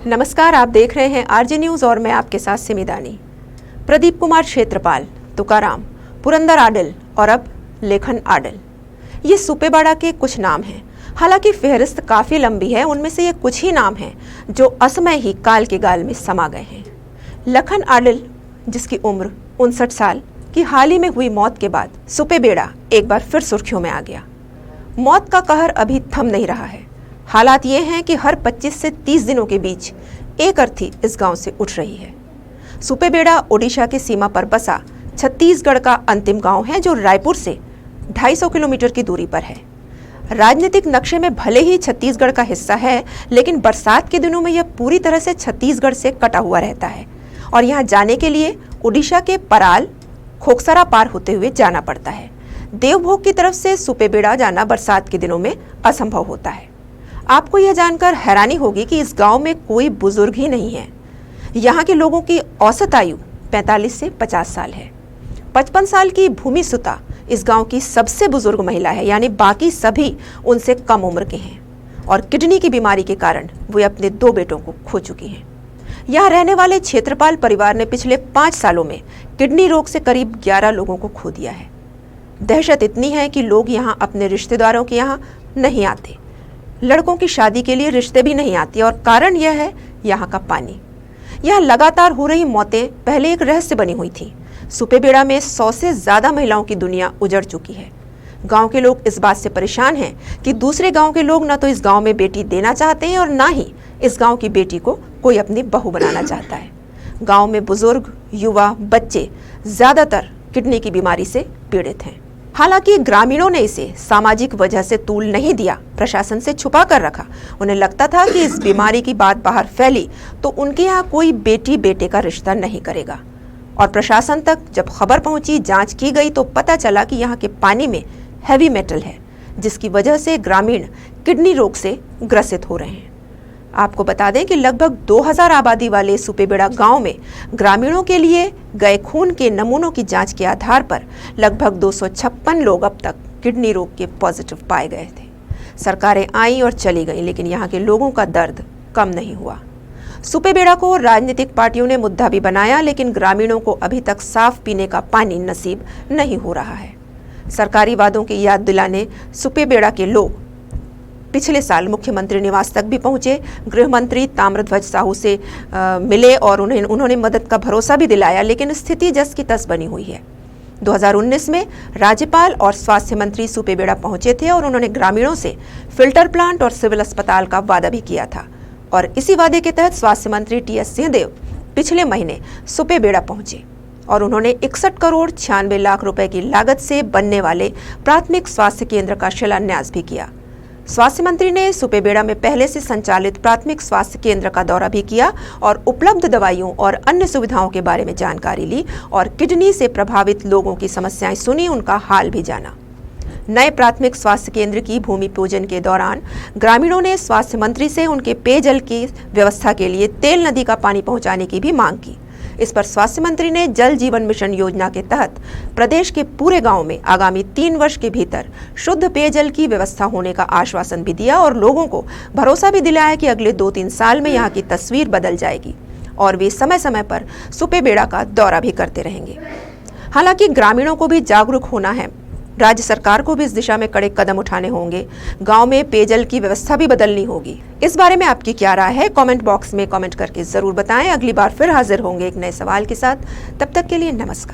नमस्कार, आप देख रहे हैं आरजे न्यूज और मैं आपके साथ सिमिदानी। प्रदीप कुमार क्षेत्रपाल, तुकाराम, पुरंदर आडल और अब लेखन आडल, ये सुपेबेड़ा के कुछ नाम हैं। हालांकि फहरिस्त काफी लंबी है, उनमें से ये कुछ ही नाम हैं जो असमय ही काल के गाल में समा गए हैं। लखन आडल, जिसकी उम्र 59 साल की हाल ही में हुई मौत के बाद सुपेबेड़ा एक बार फिर सुर्खियों में आ गया। मौत का कहर अभी थम नहीं रहा है। हालात ये हैं कि हर 25 से 30 दिनों के बीच एक अर्थी इस गांव से उठ रही है। सुपेबेड़ा ओडिशा के सीमा पर बसा छत्तीसगढ़ का अंतिम गांव है, जो रायपुर से 250 किलोमीटर की दूरी पर है। राजनीतिक नक्शे में भले ही छत्तीसगढ़ का हिस्सा है, लेकिन बरसात के दिनों में यह पूरी तरह से छत्तीसगढ़ से कटा हुआ रहता है और यहाँ जाने के लिए ओडिशा के पराल, खोखसरा पार होते हुए जाना पड़ता है। देवभोग की तरफ से सुपेबेड़ा जाना बरसात के दिनों में असंभव होता है। आपको यह जानकर हैरानी होगी कि इस गांव में कोई बुजुर्ग ही नहीं है। यहाँ के लोगों की औसत आयु 45 से 50 साल है। 55 साल की भूमि सुता इस गांव की सबसे बुजुर्ग महिला है, यानी बाकी सभी उनसे कम उम्र के हैं और किडनी की बीमारी के कारण वे अपने 2 बेटों को खो चुकी हैं। यहाँ रहने वाले क्षेत्रपाल परिवार ने पिछले 5 सालों में किडनी रोग से करीब 11 लोगों को खो दिया है। दहशत इतनी है कि लोग यहाँ अपने रिश्तेदारों के यहाँ नहीं आते, लड़कों की शादी के लिए रिश्ते भी नहीं आती और कारण यह है यहाँ का पानी। यहाँ लगातार हो रही मौतें पहले एक रहस्य बनी हुई थी। सुपेबेड़ा में 100 से ज्यादा महिलाओं की दुनिया उजड़ चुकी है। गांव के लोग इस बात से परेशान हैं कि दूसरे गांव के लोग न तो इस गांव में बेटी देना चाहते हैं और ना ही इस गांव की बेटी को कोई अपनी बहू बनाना चाहता है। गांव में बुजुर्ग, युवा, बच्चे ज्यादातर किडनी की बीमारी से पीड़ित हैं। हालांकि ग्रामीणों ने इसे सामाजिक वजह से तूल नहीं दिया, प्रशासन से छुपा कर रखा। उन्हें लगता था कि इस बीमारी की बात बाहर फैली तो उनके यहाँ कोई बेटी बेटे का रिश्ता नहीं करेगा। और प्रशासन तक जब खबर पहुंची, जांच की गई तो पता चला कि यहाँ के पानी में हैवी मेटल है, जिसकी वजह से ग्रामीण किडनी रोग से ग्रसित हो रहे हैं। आपको बता दें कि लगभग 2000 आबादी वाले सुपेबेड़ा गांव में ग्रामीणों के लिए गए खून के नमूनों की जांच के आधार पर लगभग 256 लोग अब तक किडनी रोग के पॉजिटिव पाए गए थे। सरकारें आईं और चली गईं, लेकिन यहाँ के लोगों का दर्द कम नहीं हुआ। सुपेबेड़ा को राजनीतिक पार्टियों ने मुद्दा भी बनाया, लेकिन ग्रामीणों को अभी तक साफ पीने का पानी नसीब नहीं हो रहा है। सरकारी वादों की याद दिलाने सुपेबेड़ा के लोग पिछले साल मुख्यमंत्री निवास तक भी पहुंचे। गृह मंत्री ताम्रध्वज साहू से मिले और उन्होंने मदद का भरोसा भी दिलाया, लेकिन स्थिति जस की तस बनी हुई है। 2019 में राज्यपाल और स्वास्थ्य मंत्री सुपेबेड़ा पहुंचे थे और उन्होंने ग्रामीणों से फिल्टर प्लांट और सिविल अस्पताल का वादा भी किया था। और इसी वादे के तहत स्वास्थ्य मंत्री टी.एस. सिंहदेव पिछले महीने सुपेबेड़ा पहुंचे और उन्होंने 61 करोड़ 96 लाख रुपए की लागत से बनने वाले प्राथमिक स्वास्थ्य केंद्र का शिलान्यास भी किया। स्वास्थ्य मंत्री ने सुपेबेड़ा में पहले से संचालित प्राथमिक स्वास्थ्य केंद्र का दौरा भी किया और उपलब्ध दवाइयों और अन्य सुविधाओं के बारे में जानकारी ली और किडनी से प्रभावित लोगों की समस्याएं सुनी, उनका हाल भी जाना। नए प्राथमिक स्वास्थ्य केंद्र की भूमि पूजन के दौरान ग्रामीणों ने स्वास्थ्य मंत्री से उनके पेयजल की व्यवस्था के लिए तेल नदी का पानी पहुंचाने की भी मांग की। इस पर स्वास्थ्य मंत्री ने जल जीवन मिशन योजना के तहत प्रदेश के पूरे गांव में आगामी 3 वर्ष के भीतर शुद्ध पेयजल की व्यवस्था होने का आश्वासन भी दिया और लोगों को भरोसा भी दिलाया कि अगले 2-3 साल में यहाँ की तस्वीर बदल जाएगी और वे समय समय पर सुपेबेड़ा का दौरा भी करते रहेंगे। हालांकि ग्रामीणों को भी जागरूक होना है, राज्य सरकार को भी इस दिशा में कड़े कदम उठाने होंगे। गांव में पेयजल की व्यवस्था भी बदलनी होगी। इस बारे में आपकी क्या राय है? कमेंट बॉक्स में कमेंट करके जरूर बताएं। अगली बार फिर हाजिर होंगे एक नए सवाल के साथ। तब तक के लिए नमस्कार।